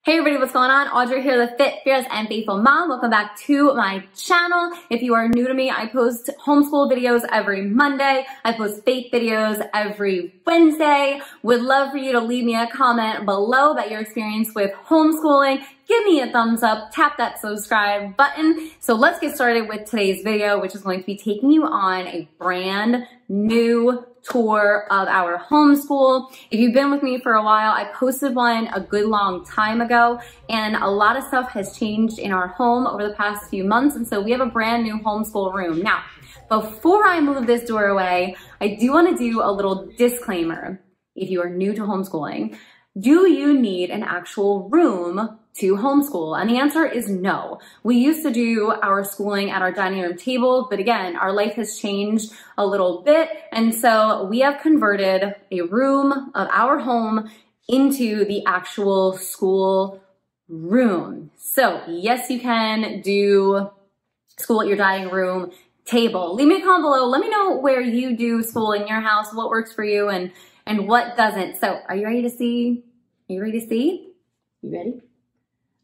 Hey everybody, what's going on? Audrey here, the Fit, Fierce, and Faithful Mom. Welcome back to my channel. If you are new to me, I post homeschool videos every Monday. I post faith videos every Wednesday. Would love for you to leave me a comment below about your experience with homeschooling. Give me a thumbs up, tap that subscribe button. So let's get started with today's video, which is going to be taking you on a brand new tour of our homeschool. If you've been with me for a while, I posted one a good long time ago, and a lot of stuff has changed in our home over the past few months, and so we have a brand new homeschool room. Now, before I move this door away, I do want to do a little disclaimer. If you are new to homeschooling, do you need an actual room to homeschool? And the answer is no. We used to do our schooling at our dining room table, but again, our life has changed a little bit. And so we have converted a room of our home into the actual school room. So yes, you can do school at your dining room table. Leave me a comment below. Let me know where you do school in your house, what works for you and what doesn't. So are you ready to see? Are you ready to see? You ready?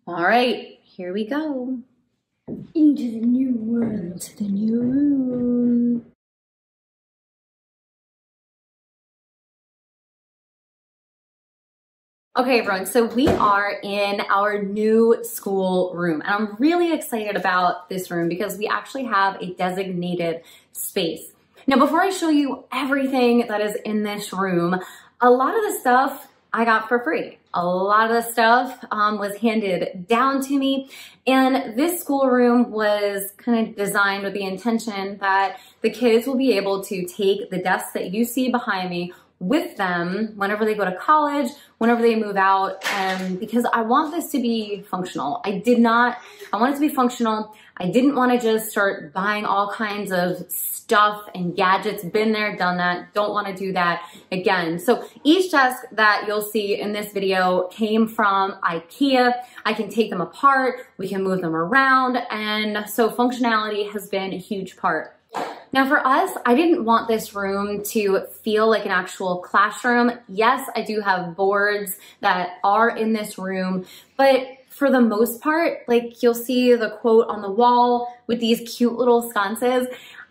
All right, here we go. Into the new room. Into the new room. Okay, everyone, so we are in our new school room, and I'm really excited about this room because we actually have a designated space. Now, before I show you everything that is in this room, a lot of the stuff I got for free. A lot of the stuff was handed down to me, and this schoolroom was kind of designed with the intention that the kids will be able to take the desks that you see behind me with them whenever they go to college, whenever they move out, because I want this to be functional. I want it to be functional. I didn't want to just start buying all kinds of stuff and gadgets. Been there, done that. Don't want to do that again. So each desk that you'll see in this video came from IKEA. I can take them apart. We can move them around. And so functionality has been a huge part. Now for us, I didn't want this room to feel like an actual classroom. Yes, I do have boards that are in this room, but for the most part, like you'll see the quote on the wall with these cute little sconces,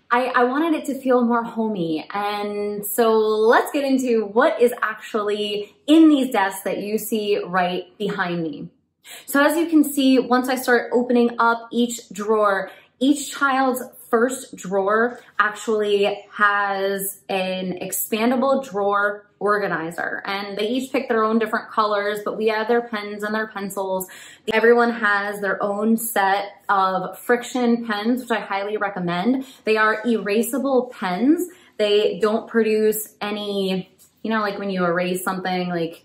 I wanted it to feel more homey. And so let's get into what is actually in these desks that you see right behind me. So as you can see, once I start opening up each drawer, each child's first drawer actually has an expandable drawer organizer, and they each pick their own different colors, but we have their pens and their pencils. Everyone has their own set of friction pens, which I highly recommend. They are erasable pens. They don't produce any, you know, like when you erase something, like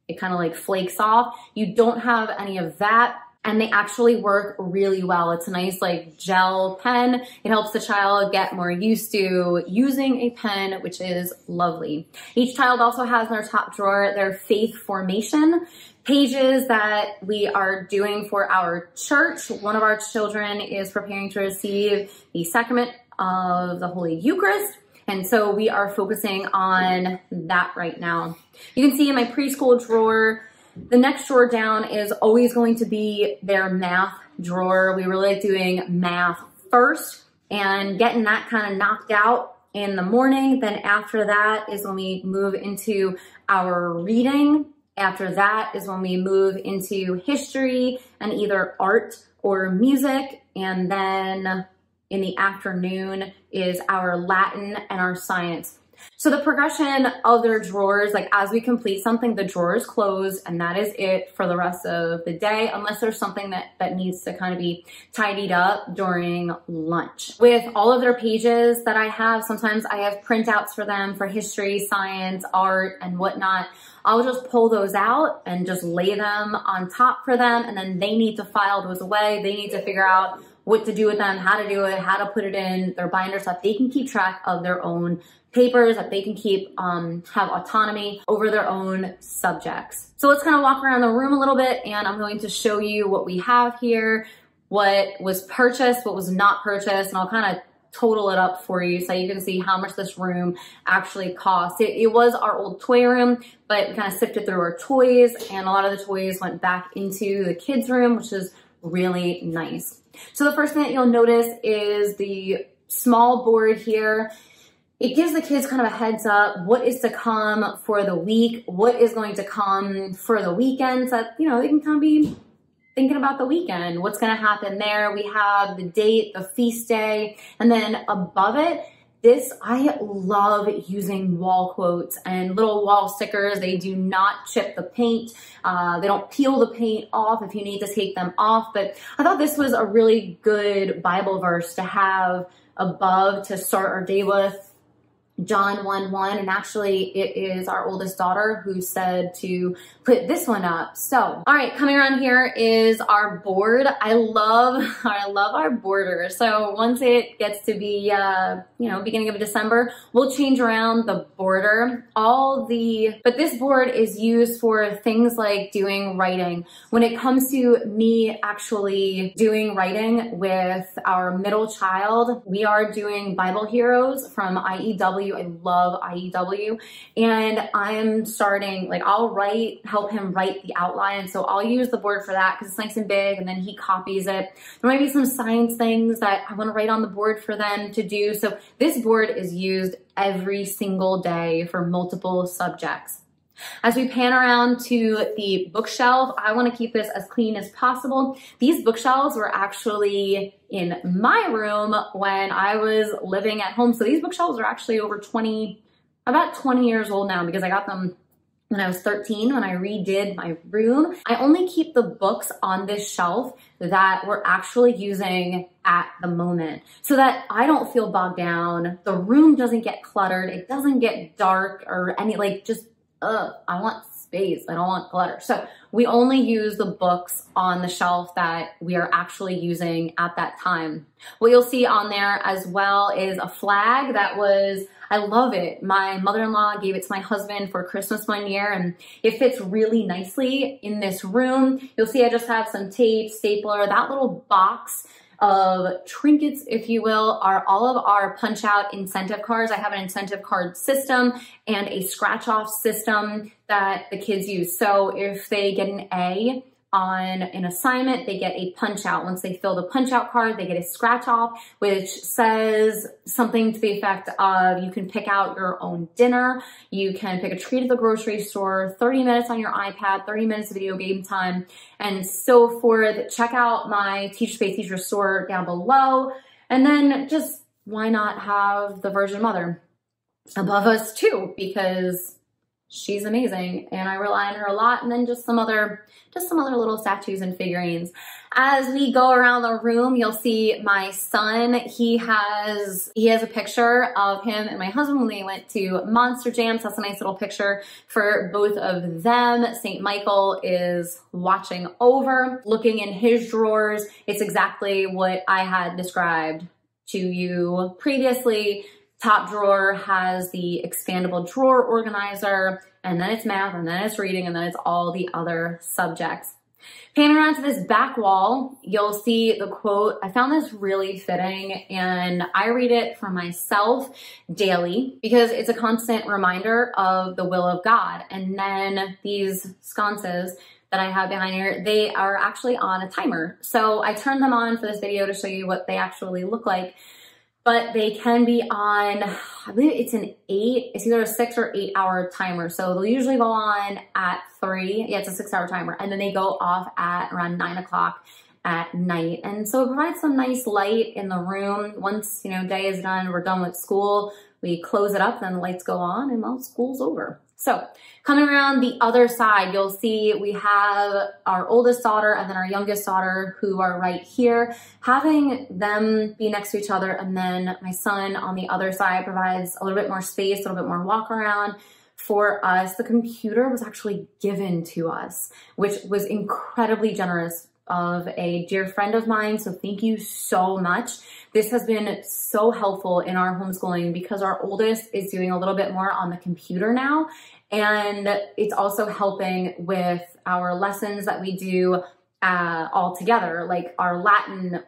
it kind of like flakes off. You don't have any of that. And they actually work really well. It's a nice like gel pen. It helps the child get more used to using a pen, which is lovely. Each child also has in their top drawer their faith formation pages that we are doing for our church. One of our children is preparing to receive the sacrament of the Holy Eucharist. And so we are focusing on that right now. You can see in my preschool drawer, the next drawer down is always going to be their math drawer. We really like doing math first and getting that kind of knocked out in the morning. Then after that is when we move into our reading. After that is when we move into history and either art or music. And then in the afternoon is our Latin and our science. So the progression of their drawers, like as we complete something, the drawer is closed and that is it for the rest of the day, unless there's something that needs to kind of be tidied up during lunch. With all of their pages that I have, sometimes I have printouts for them for history, science, art, and whatnot. I'll just pull those out and just lay them on top for them, and then they need to file those away. They need to figure out what to do with them, how to do it, how to put it in their binder so that they can keep track of their own papers, that they can keep, have autonomy over their own subjects. So let's kind of walk around the room a little bit, and I'm going to show you what we have here, what was purchased, what was not purchased, and I'll kind of total it up for you so you can see how much this room actually costs. It was our old toy room, but we kind of sifted through our toys, and a lot of the toys went back into the kids' room, which is really nice. So the first thing that you'll notice is the small board here. It gives the kids kind of a heads up what is to come for the week, what is going to come for the weekend, so that, you know, they can kind of be thinking about the weekend, what's going to happen there. We have the date, the feast day, and then above it, I love using wall quotes and little wall stickers. They do not chip the paint. They don't peel the paint off if you need to take them off. But I thought this was a really good Bible verse to have above to start our day with. John 1:1, and actually it is our oldest daughter who said to put this one up. So, all right, coming around here is our board. I love our border. So once it gets to be, you know, beginning of December, we'll change around the border. But this board is used for things like doing writing. When it comes to me actually doing writing with our middle child, we are doing Bible Heroes from IEW. I love IEW, and I'm starting, like, I'll help him write the outline. So I'll use the board for that because it's nice and big, and then he copies it. There might be some science things that I want to write on the board for them to do. So this board is used every single day for multiple subjects. As we pan around to the bookshelf, I want to keep this as clean as possible. These bookshelves were actually in my room when I was living at home. So these bookshelves are actually about 20 years old now, because I got them when I was 13 when I redid my room. I only keep the books on this shelf that we're actually using at the moment so that I don't feel bogged down. The room doesn't get cluttered. It doesn't get dark or any, like, just I want space. I don't want clutter. So we only use the books on the shelf that we are actually using at that time. What you'll see on there as well is a flag that was, I love it. My mother-in-law gave it to my husband for Christmas one year, and it fits really nicely in this room. You'll see I just have some tape, stapler, that little box of trinkets, if you will, are all of our punch out incentive cards. I have an incentive card system and a scratch off system that the kids use. So if they get an A on an assignment, they get a punch out. Once they fill the punch out card, they get a scratch off, which says something to the effect of, you can pick out your own dinner, you can pick a treat at the grocery store, 30 minutes on your iPad, 30 minutes of video game time, and so forth. Check out my Teacher Space Teacher store down below. And then just, why not have the Virgin Mother above us too? Because she's amazing and I rely on her a lot. And then just some other little statues and figurines. As we go around the room, you'll see my son. He has a picture of him and my husband when they went to Monster Jams. That's a nice little picture for both of them. St. Michael is watching over, looking in his drawers. It's exactly what I had described to you previously. Top drawer has the expandable drawer organizer, and then it's math, and then it's reading, and then it's all the other subjects. Pan around to this back wall, you'll see the quote. I found this really fitting, and I read it for myself daily because it's a constant reminder of the will of God. And then these sconces that I have behind here, they are actually on a timer. So I turned them on for this video to show you what they actually look like. But they can be on, I believe it's it's either a 6 or 8 hour timer. So they'll usually go on at 3. Yeah, it's a 6 hour timer. And then they go off at around 9 o'clock at night. And so it provides some nice light in the room. Once, you know, day is done, we're done with school, we close it up, then the lights go on, and well, school's over. So coming around the other side, you'll see we have our oldest daughter and then our youngest daughter who are right here. Having them be next to each other, and then my son on the other side provides a little bit more space, a little bit more walk around for us. The computer was actually given to us, which was incredibly generous of a dear friend of mine. So thank you so much. This has been so helpful in our homeschooling because our oldest is doing a little bit more on the computer now. And it's also helping with our lessons that we do all together, like our Latin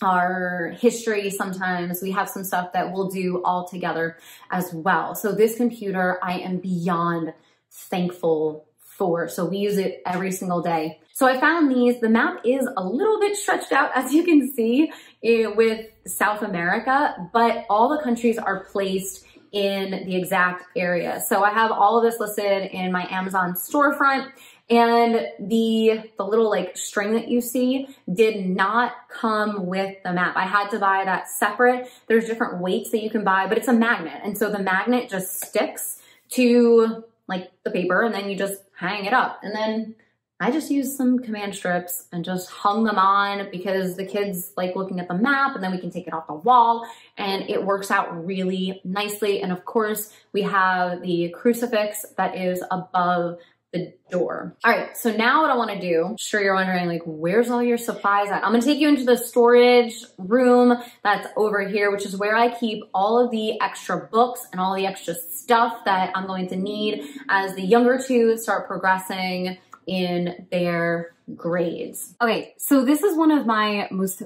our history sometimes. We have some stuff that we'll do all together as well. So this computer, I am beyond thankful for. So we use it every single day. So I found these. The map is a little bit stretched out, as you can see, with South America, but all the countries are placed in the exact area. So I have all of this listed in my Amazon storefront, and the little like string that you see did not come with the map. I had to buy that separate. There's different weights that you can buy, but it's a magnet. And so the magnet just sticks to like the paper, and then you just hang it up. And then I just used some command strips and just hung them on because the kids like looking at the map, and then we can take it off the wall, and it works out really nicely. And of course we have the crucifix that is above the door. All right, so now what I want to do, I'm sure you're wondering like, where's all your supplies at? I'm gonna take you into the storage room that's over here, which is where I keep all of the extra books and all the extra stuff that I'm going to need as the younger two start progressing in their grades. Okay, so this is one of my most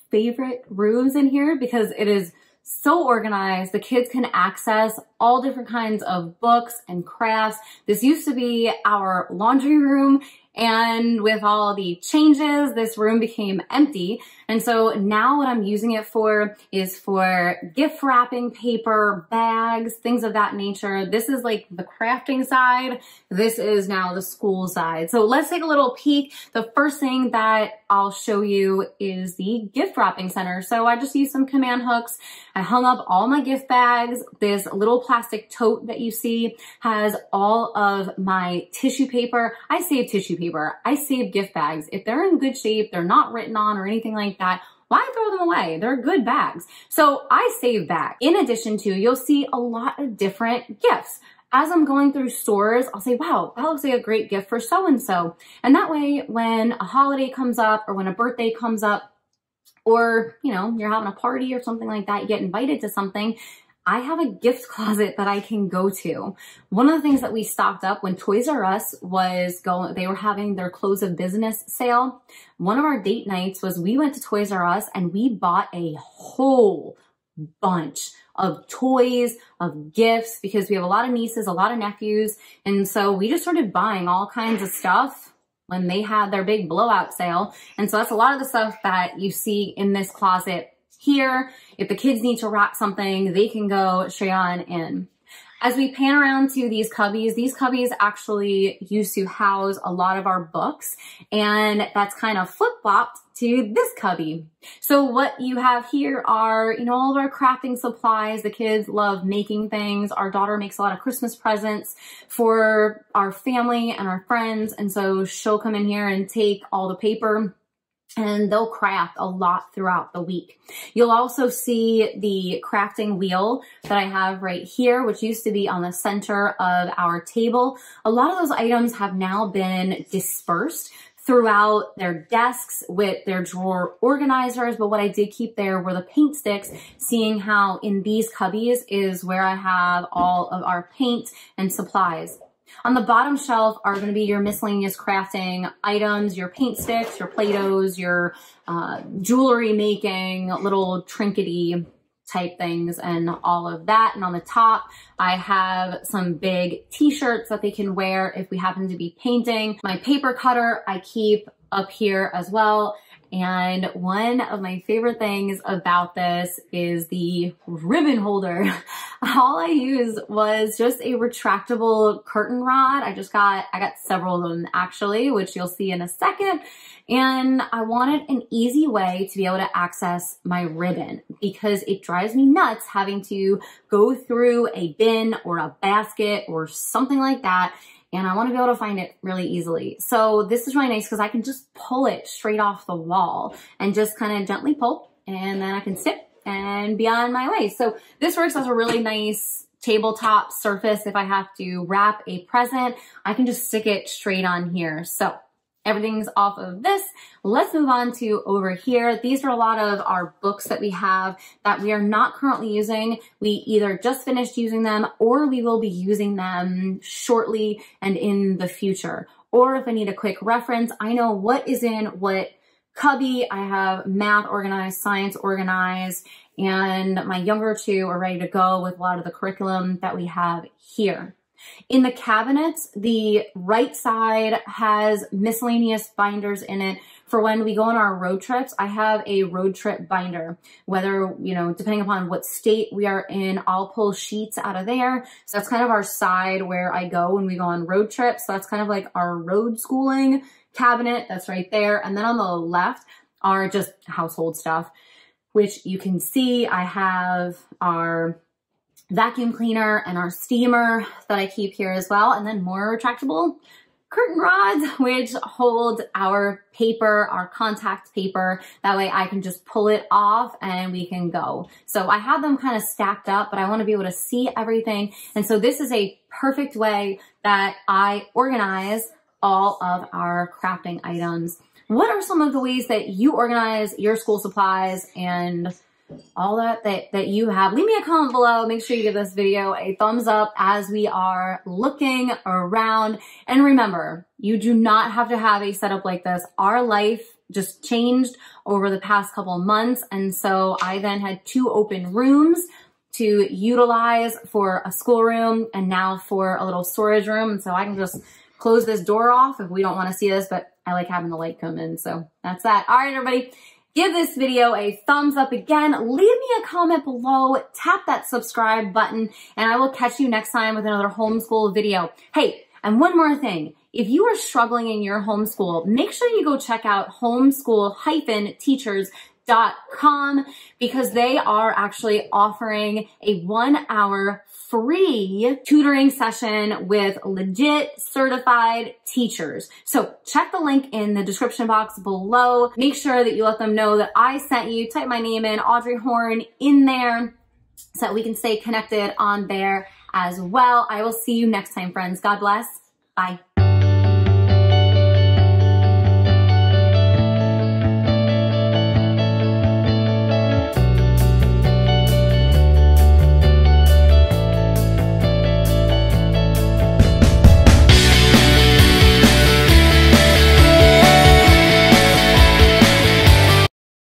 favorite rooms in here because it is so organized. The kids can access all different kinds of books and crafts. This used to be our laundry room, and with all the changes, this room became empty. And so now what I'm using it for is for gift wrapping paper, bags, things of that nature. This is like the crafting side. This is now the school side. So let's take a little peek. The first thing that I'll show you is the gift wrapping center. So I just used some command hooks. I hung up all my gift bags. This little plastic tote that you see has all of my tissue paper. I save tissue paper. I save gift bags. If they're in good shape, they're not written on or anything like that, why throw them away? They're good bags. So I save bags. In addition to, you'll see a lot of different gifts. As I'm going through stores, I'll say, wow, that looks like a great gift for so-and-so. And that way, when a holiday comes up or when a birthday comes up, or, you know, you're having a party or something like that, you get invited to something, I have a gift closet that I can go to. One of the things that we stocked up when Toys R Us they were having their close of business sale. One of our date nights was we went to Toys R Us and we bought a whole bunch of toys, of gifts, because we have a lot of nieces, a lot of nephews. And so we just started buying all kinds of stuff when they had their big blowout sale. And so that's a lot of the stuff that you see in this closet here. If the kids need to wrap something, they can go straight on in. As we pan around to these cubbies actually used to house a lot of our books, and that's kind of flip-flopped to this cubby. So what you have here are, you know, all of our crafting supplies. The kids love making things. Our daughter makes a lot of Christmas presents for our family and our friends, and so she'll come in here and take all the paper, and they'll craft a lot throughout the week. You'll also see the crafting wheel that I have right here, which used to be on the center of our table. A lot of those items have now been dispersed throughout their desks with their drawer organizers, but what I did keep there were the paint sticks, seeing how in these cubbies is where I have all of our paint and supplies. On the bottom shelf are going to be your miscellaneous crafting items, your paint sticks, your Play-Dohs, your jewelry making, little trinkety type things and all of that. And on the top, I have some big t-shirts that they can wear if we happen to be painting. My paper cutter I keep up here as well. And one of my favorite things about this is the ribbon holder. All I used was just a retractable curtain rod. I got several of them actually, which you'll see in a second. And I wanted an easy way to be able to access my ribbon because it drives me nuts having to go through a bin or a basket or something like that. And I want to be able to find it really easily. So this is really nice because I can just pull it straight off the wall and just kind of gently pull, and then I can sit and be on my way. So this works as a really nice tabletop surface. If I have to wrap a present, I can just stick it straight on here. So everything's off of this. Let's move on to over here. These are a lot of our books that we have that we are not currently using. We either just finished using them or we will be using them shortly and in the future. Or if I need a quick reference, I know what is in what cubby. I have math organized, science organized, and my younger two are ready to go with a lot of the curriculum that we have here. In the cabinets, the right side has miscellaneous binders in it for when we go on our road trips. I have a road trip binder, whether, you know, depending upon what state we are in, I'll pull sheets out of there. So that's kind of our side where I go when we go on road trips. So that's kind of like our road schooling cabinet. That's right there. And then on the left are just household stuff, which you can see I have our vacuum cleaner and our steamer that I keep here as well. And then more retractable curtain rods, which hold our paper, our contact paper. That way I can just pull it off and we can go. So I have them kind of stacked up, but I want to be able to see everything. And so this is a perfect way that I organize all of our crafting items. What are some of the ways that you organize your school supplies and all that you have? Leave me a comment below. Make sure you give this video a thumbs up as we are looking around. And remember, you do not have to have a setup like this. Our life just changed over the past couple of months. And so I then had 2 open rooms to utilize for a schoolroom and now for a little storage room. And so I can just close this door off if we don't want to see this, but I like having the light come in. So that's that. All right, everybody. Give this video a thumbs up again. Leave me a comment below. Tap that subscribe button, and I will catch you next time with another homeschool video. Hey, and one more thing. If you are struggling in your homeschool, make sure you go check out homeschool-teachers.com because they are actually offering a 1-hour free tutoring session with legit certified teachers. So check the link in the description box below. Make sure that you let them know that I sent you. Type my name in, Audrey Horn, in there so that we can stay connected on there as well. I will see you next time, friends. God bless. Bye.